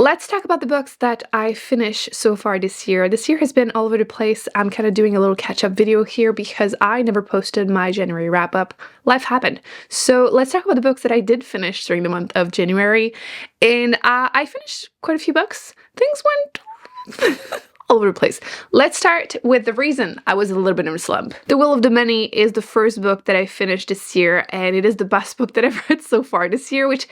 Let's talk about the books that I finished so far this year. This year has been all over the place. I'm kind of doing a little catch-up video here because I never posted my January wrap-up. Life happened. So let's talk about the books that I did finish during the month of January. And I finished quite a few books. Things went all over the place. Let's start with the reason I was a little bit in a slump. The Will of the Many is the first book that I finished this year, and it is the best book that I've read so far this year, which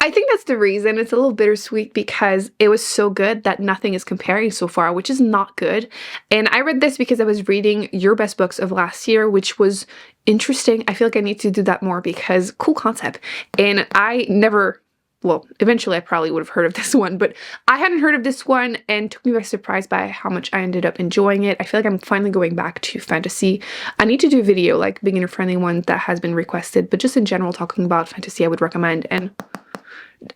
I think that's the reason. It's a little bittersweet because it was so good that nothing is comparing so far, which is not good. And I read this because I was reading your best books of last year, which was interesting. I feel like I need to do that more because cool concept. And I never... well, eventually I probably would have heard of this one, but I hadn't heard of this one and took me by surprise by how much I ended up enjoying it. I feel like I'm finally going back to fantasy. I need to do a video, like beginner-friendly one that has been requested, but just in general talking about fantasy I would recommend. And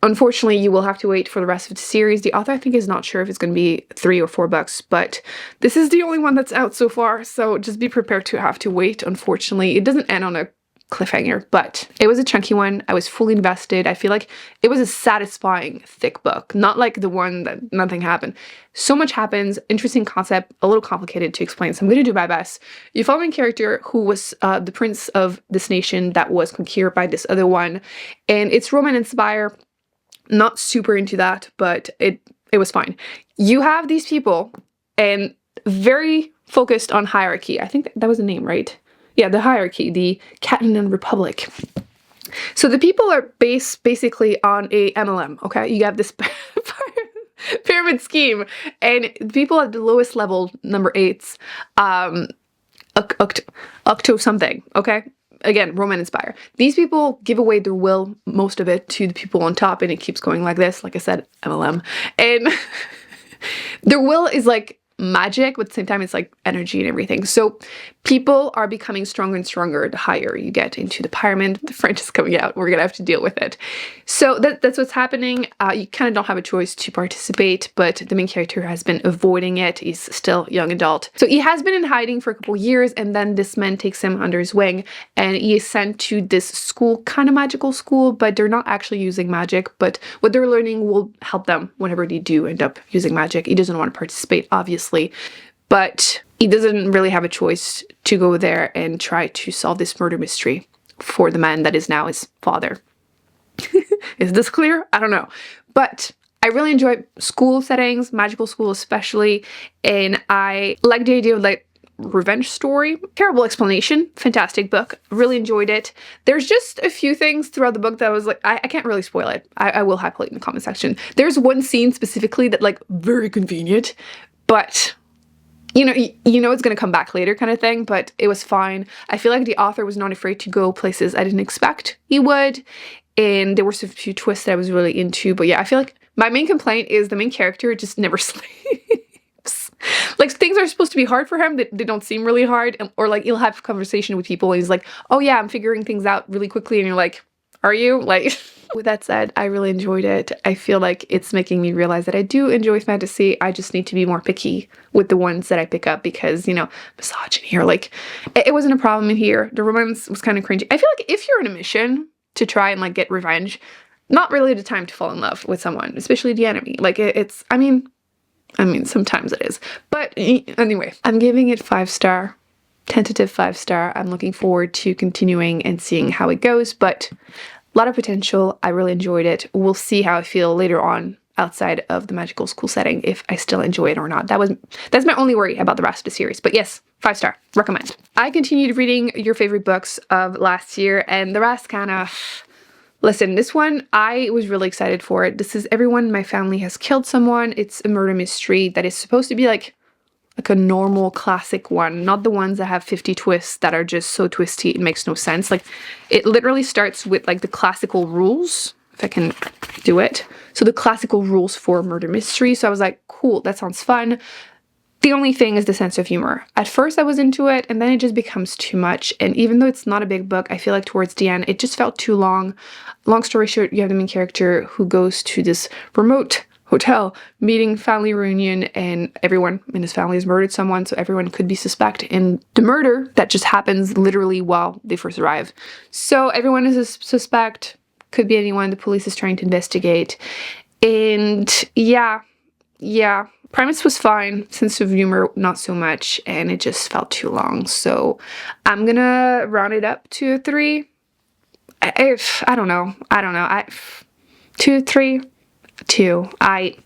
unfortunately, you will have to wait for the rest of the series. The author, I think, is not sure if it's going to be 3 or 4 books, but this is the only one that's out so far, so just be prepared to have to wait. Unfortunately, it doesn't end on a cliffhanger, but it was a chunky one. I was fully invested. I feel like it was a satisfying, thick book, not like the one that nothing happened. So much happens, interesting concept, a little complicated to explain, so I'm going to do my best. You follow a character who was the prince of this nation that was conquered by this other one, and it's romance-inspired. Not super into that, but it was fine. You have these people, and very focused on hierarchy. I think that was the name, right? Yeah, the hierarchy, the Catalan Republic. So the people are based basically on a MLM, okay? You have this pyramid scheme, and people at the lowest level, number 8s, octo something, okay? Again, Roman inspired. These people give away their will, most of it, to the people on top, and it keeps going like this. Like I said, MLM. And their will is like magic, but at the same time it's like energy and everything. So people are becoming stronger and stronger the higher you get into the pyramid. The French is coming out. We're gonna have to deal with it. So that's what's happening. You kind of don't have a choice to participate, but the main character has been avoiding it. He's still a young adult. So he has been in hiding for a couple years, and then this man takes him under his wing, and he is sent to this school, kind of magical school, but they're not actually using magic, but what they're learning will help them whenever they do end up using magic. He doesn't want to participate, obviously, but he doesn't really have a choice to go there and try to solve this murder mystery for the man that is now his father. Is this clear? I don't know. But I really enjoy school settings, magical school especially, and I like the idea of like revenge story. Terrible explanation. Fantastic book. Really enjoyed it. There's just a few things throughout the book that I was like, I can't really spoil it. I will highlight it in the comment section. There's one scene specifically that like very convenient, but you know it's gonna come back later kind of thing, but it was fine. I feel like the author was not afraid to go places I didn't expect he would, and there were a few twists that I was really into, but yeah, I feel like my main complaint is the main character just never sleeps. Like, things are supposed to be hard for him, they don't seem really hard, or like he'll have a conversation with people and he's like, oh yeah, I'm figuring things out really quickly, and you're like, are you? Like, with that said, I really enjoyed it. I feel like it's making me realize that I do enjoy fantasy. I just need to be more picky with the ones that I pick up because, you know, misogyny or like, it wasn't a problem in here. The romance was kind of cringy. I feel like if you're on a mission to try and like get revenge, not really the time to fall in love with someone, especially the enemy. Like it's, I mean, sometimes it is. But anyway, I'm giving it 5-star. Tentative 5-star. I'm looking forward to continuing and seeing how it goes, but a lot of potential. I really enjoyed it. We'll see how I feel later on outside of the magical school setting, if I still enjoy it or not. That's my only worry about the rest of the series, but yes, 5-star, recommend. I continued reading your favorite books of last year, and the rest kind of... Listen, this one, I was really excited for it. This is Everyone in My Family Has Killed Someone. It's a murder mystery that is supposed to be like a normal classic one, not the ones that have 50 twists that are just so twisty it makes no sense. Like, it literally starts with like the classical rules, if I can do it. So the classical rules for murder mystery. So I was like, cool, that sounds fun. The only thing is the sense of humor. At first I was into it, and then it just becomes too much. And even though it's not a big book, I feel like towards the end, it just felt too long. Long story short, you have the main character who goes to this remote hotel meeting, family reunion, and everyone in his family has murdered someone, so everyone could be suspect in the murder that just happens literally while they first arrive. So everyone is a suspect, could be anyone, the police is trying to investigate, And yeah. Premise was fine, sense of humor not so much, and it just felt too long. So I'm gonna round it up to a 3. I don't know. 2, 3, 2. I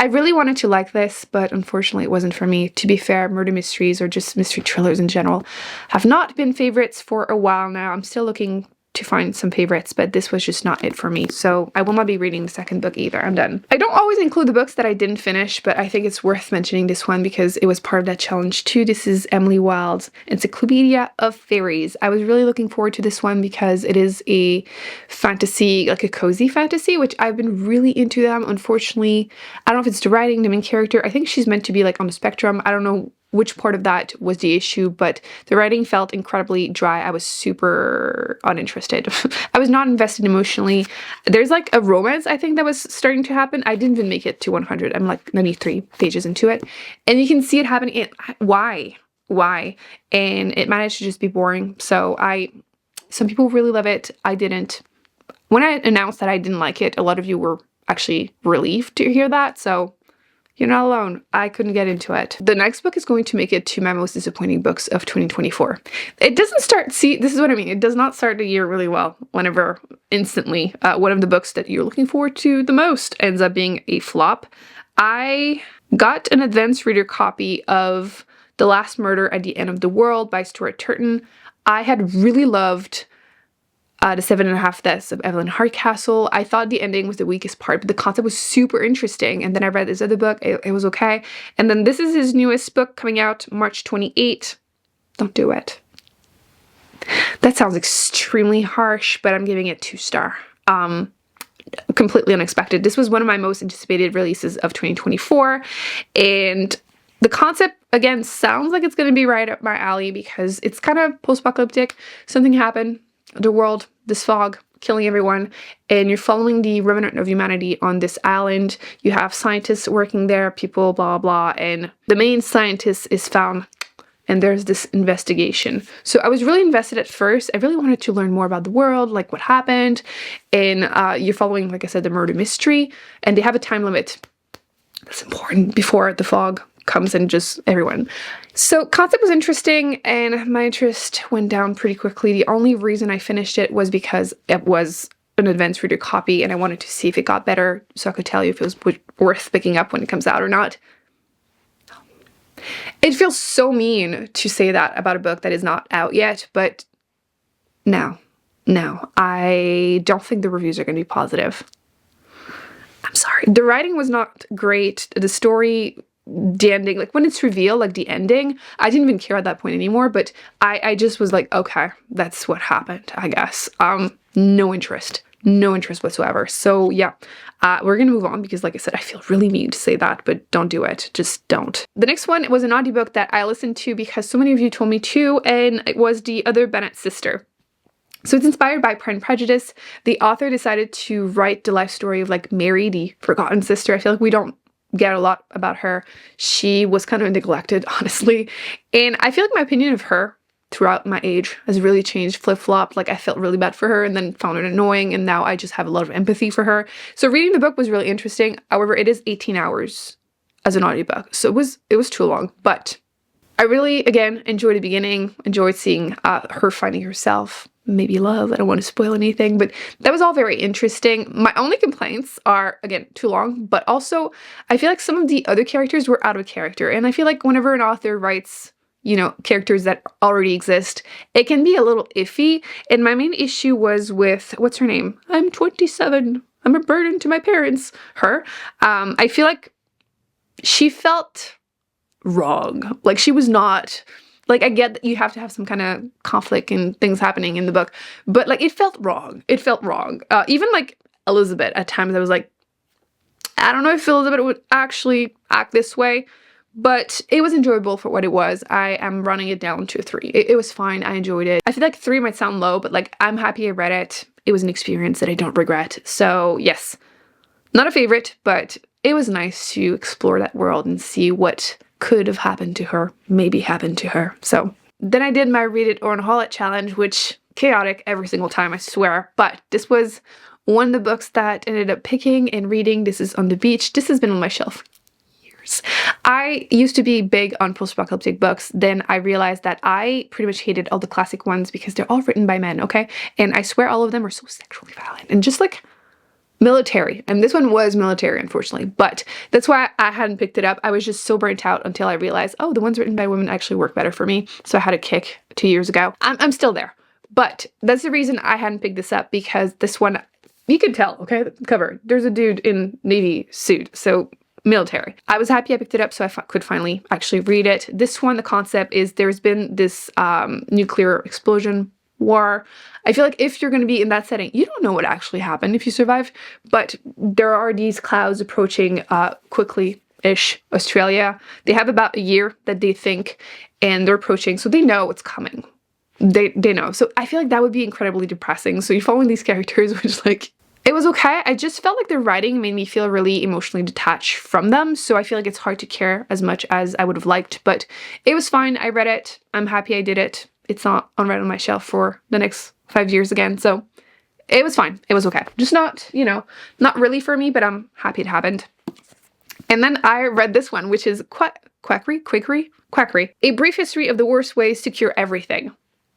really wanted to like this, but unfortunately it wasn't for me. To be fair, murder mysteries or just mystery thrillers in general have not been favorites for a while now. I'm still looking to find some favorites, but this was just not it for me. So I will not be reading the second book either. I'm done. I don't always include the books that I didn't finish, but I think it's worth mentioning this one because it was part of that challenge too. This is Emily Wilde's Encyclopedia of Fairies. I was really looking forward to this one because it is a fantasy, like a cozy fantasy, which I've been really into them. Unfortunately, I don't know if it's the writing, the main character. I think she's meant to be like on the spectrum. I don't know which part of that was the issue, but the writing felt incredibly dry. I was super uninterested. I was not invested emotionally. There's like a romance, I think, that was starting to happen. I didn't even make it to 100. I'm like 93 pages into it. And you can see it happening. Why? And it managed to just be boring. So some people really love it. I didn't. When I announced that I didn't like it, a lot of you were actually relieved to hear that. So you're not alone. I couldn't get into it. The next book is going to make it to my most disappointing books of 2024. It doesn't start, see, this is what I mean. It does not start the year really well whenever instantly one of the books that you're looking forward to the most ends up being a flop. I got an advanced reader copy of The Last Murder at the End of the World by Stuart Turton. I had really loved The 7.5 Deaths of Evelyn Hardcastle. I thought the ending was the weakest part, but the concept was super interesting. And then I read this other book. It was okay. And then this is his newest book coming out March 28. Don't do it. That sounds extremely harsh, but I'm giving it 2-star. Completely unexpected. This was one of my most anticipated releases of 2024. And the concept, again, sounds like it's going to be right up my alley because it's kind of post-apocalyptic. Something happened. The world, this fog, killing everyone, and you're following the remnant of humanity on this island. You have scientists working there, people, blah, blah, and the main scientist is found, and there's this investigation. So I was really invested at first. I really wanted to learn more about the world, like what happened, and you're following, like I said, the murder mystery, and they have a time limit. That's important before the fog comes and just everyone. So concept was interesting and my interest went down pretty quickly. The only reason I finished it was because it was an advanced reader copy and I wanted to see if it got better so I could tell you if it was worth picking up when it comes out or not. It feels so mean to say that about a book that is not out yet, but no, I don't think the reviews are going to be positive. I'm sorry. The writing was not great. The story, the ending, like when it's revealed, like the ending, I didn't even care at that point anymore, but I just was like, okay, that's what happened, I guess. No interest whatsoever. So yeah, we're gonna move on because like I said, I feel really mean to say that, but don't do it. Just don't. The next one was an audiobook that I listened to because so many of you told me to, and it was The Other Bennet Sister. So it's inspired by Pride and Prejudice. The author decided to write the life story of like Mary, the forgotten sister. I feel like we don't get a lot about her. She was kind of neglected, honestly. And I feel like my opinion of her throughout my age has really changed, flip-flopped. Like I felt really bad for her and then found it annoying, and now I just have a lot of empathy for her. So reading the book was really interesting. However, it is 18 hours as an audiobook. So it was too long, but I really, again, enjoyed the beginning, enjoyed seeing her finding herself, maybe love. I don't want to spoil anything, but that was all very interesting. My only complaints are, again, too long, but also I feel like some of the other characters were out of character. And I feel like whenever an author writes, you know, characters that already exist, it can be a little iffy. And my main issue was with, what's her name? I'm 27. I'm a burden to my parents. Her. I feel like she felt wrong. Like she was not... Like, I get that you have to have some kind of conflict and things happening in the book, but, like, it felt wrong. It felt wrong. Even, like, Elizabeth, at times I was like, I don't know if Elizabeth would actually act this way, but it was enjoyable for what it was. I am running it down to a 3. It was fine. I enjoyed it. I feel like 3 might sound low, but, like, I'm happy I read it. It was an experience that I don't regret. So, yes. Not a favorite, but it was nice to explore that world and see what could have happened to her, maybe happened to her. So then I did my Read It or Unhaul It challenge, which chaotic every single time, I swear. But this was one of the books that I ended up picking and reading, this is On the Beach. This has been on my shelf for years. I used to be big on post-apocalyptic books. Then I realized that I pretty much hated all the classic ones because they're all written by men, okay? And I swear all of them are so sexually violent and just like military. And this one was military, unfortunately, but that's why I hadn't picked it up. I was just so burnt out until I realized, oh, the ones written by women actually work better for me. So I had a kick 2 years ago. I'm still there, but that's the reason I hadn't picked this up, because this one, you can tell, okay, the cover, there's a dude in navy suit, so military. I was happy I picked it up so I could finally actually read it. This one, the concept is there's been this nuclear explosion war. I feel like if you're going to be in that setting, you don't know what actually happened if you survive, but there are these clouds approaching quickly-ish Australia. They have about a year that they think, and they're approaching, so they know what's coming. They know. So I feel like that would be incredibly depressing. So you're following these characters, which like, it was okay. I just felt like the writing made me feel really emotionally detached from them. So I feel like it's hard to care as much as I would have liked, but it was fine. I read it. I'm happy I did it. It's not on my shelf for the next 5 years again. So it was fine. It was okay. Just not, you know, not really for me, but I'm happy it happened. And then I read this one, which is Quackery. A Brief History of the Worst Ways to Cure Everything.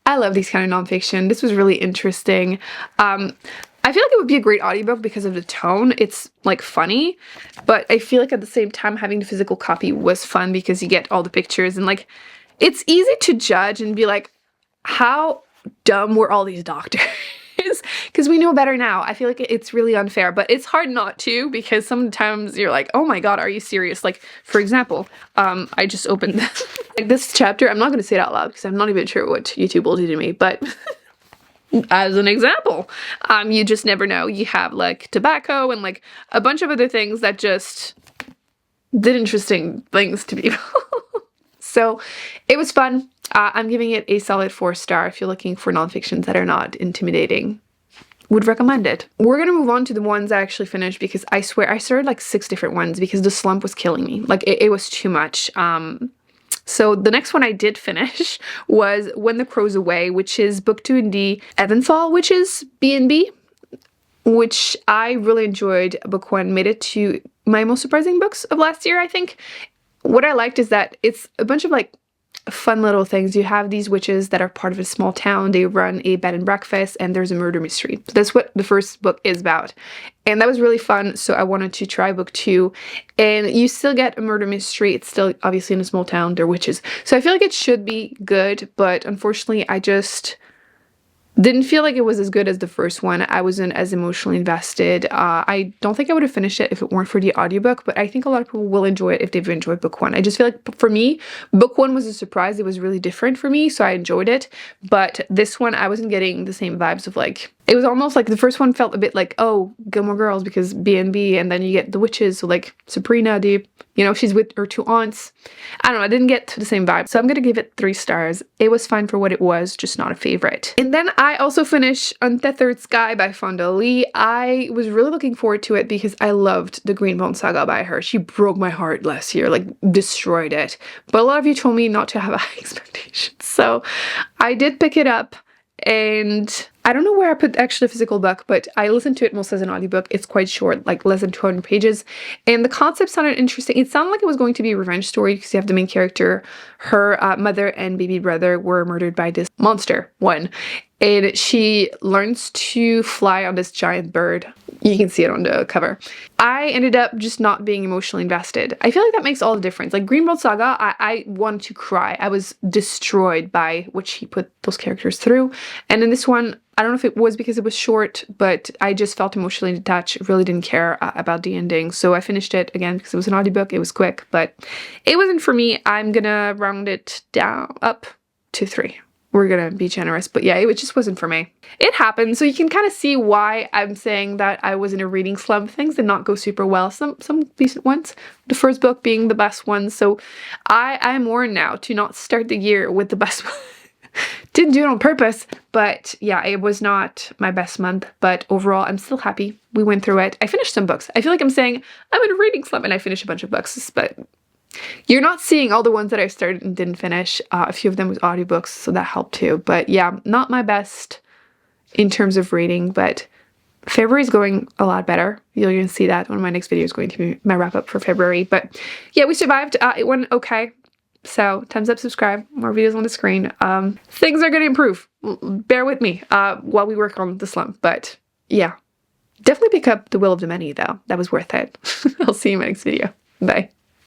I love these kind of nonfiction. This was really interesting. I feel like it would be a great audiobook because of the tone. It's like funny, but I feel like at the same time having the physical copy was fun because you get all the pictures and like, it's easy to judge and be like, how dumb were all these doctors? Because we know better now. I feel like it's really unfair, but it's hard not to, because sometimes you're like, oh my god, are you serious? Like, for example, I just opened this, like this chapter. I'm not going to say it out loud because I'm not even sure what YouTube will do to me, but as an example, you just never know. You have like tobacco and like a bunch of other things that just did interesting things to people. So it was fun. I'm giving it a solid 4-star. If you're looking for nonfictions that are not intimidating, would recommend it. We're gonna move on to the ones I actually finished, because I swear I started like 6 different ones because the slump was killing me. Like it was too much. So the next one I did finish was When the Crow's Away, which is book 2 in the Eventhal Witches B&B, which I really enjoyed. Book 1 made it to my most surprising books of last year, I think. What I liked is that it's a bunch of like fun little things. You have these witches that are part of a small town. They run a bed and breakfast, and there's a murder mystery. That's what the first book is about. And that was really fun, so I wanted to try book 2. And you still get a murder mystery. It's still obviously in a small town. They're witches. So I feel like it should be good, but unfortunately I just didn't feel like it was as good as the first one. I wasn't as emotionally invested. I don't think I would have finished it if it weren't for the audiobook, but I think a lot of people will enjoy it if they've enjoyed book 1. I just feel like for me, book 1 was a surprise. It was really different for me, so I enjoyed it. But this one, I wasn't getting the same vibes of like, it was almost like the first one felt a bit like, oh, Gilmore Girls because B&B, and then you get the witches, so like Sabrina, you know, she's with her 2 aunts. I don't know, I didn't get to the same vibe, so I'm gonna give it 3 stars. It was fine for what it was, just not a favorite. And then I also finished Untethered Sky by Fonda Lee. I was really looking forward to it because I loved the Greenbone Saga by her. She broke my heart last year, like destroyed it. But a lot of you told me not to have high expectations, so I did pick it up. And I don't know where I put actually the physical book, but I listened to it most as an audiobook. It's quite short, like less than 200 pages. And the concept sounded interesting. It sounded like it was going to be a revenge story because you have the main character, her mother and baby brother were murdered by this monster one. And she learns to fly on this giant bird. You can see it on the cover. I ended up just not being emotionally invested. I feel like that makes all the difference. Like Greenbone Saga, I wanted to cry. I was destroyed by what she put those characters through. And in this one, I don't know if it was because it was short, but I just felt emotionally detached. Really didn't care about the ending. So I finished it again because it was an audiobook. It was quick, but it wasn't for me. I'm gonna round it down up to 3. We're gonna be generous, but yeah, it just wasn't for me. It happened, so you can kind of see why I'm saying that I was in a reading slump. Things did not go super well. Some decent ones, the first book being the best one. So I'm warned now to not start the year with the best one. Didn't do it on purpose, but yeah, it was not my best month. But overall, I'm still happy. We went through it. I finished some books. I feel like I'm saying I'm in a reading slump, and I finished a bunch of books, but you're not seeing all the ones that I started and didn't finish. A few of them was audiobooks, so that helped too. But yeah, not my best in terms of reading, but February's going a lot better. You're going to see that. One of my next videos is going to be my wrap-up for February. But yeah, we survived. It went okay. So thumbs up, subscribe, more videos on the screen. Things are going to improve. Bear with me while we work on the slump. But yeah, definitely pick up The Will of the Many, though. That was worth it. I'll see you in my next video. Bye.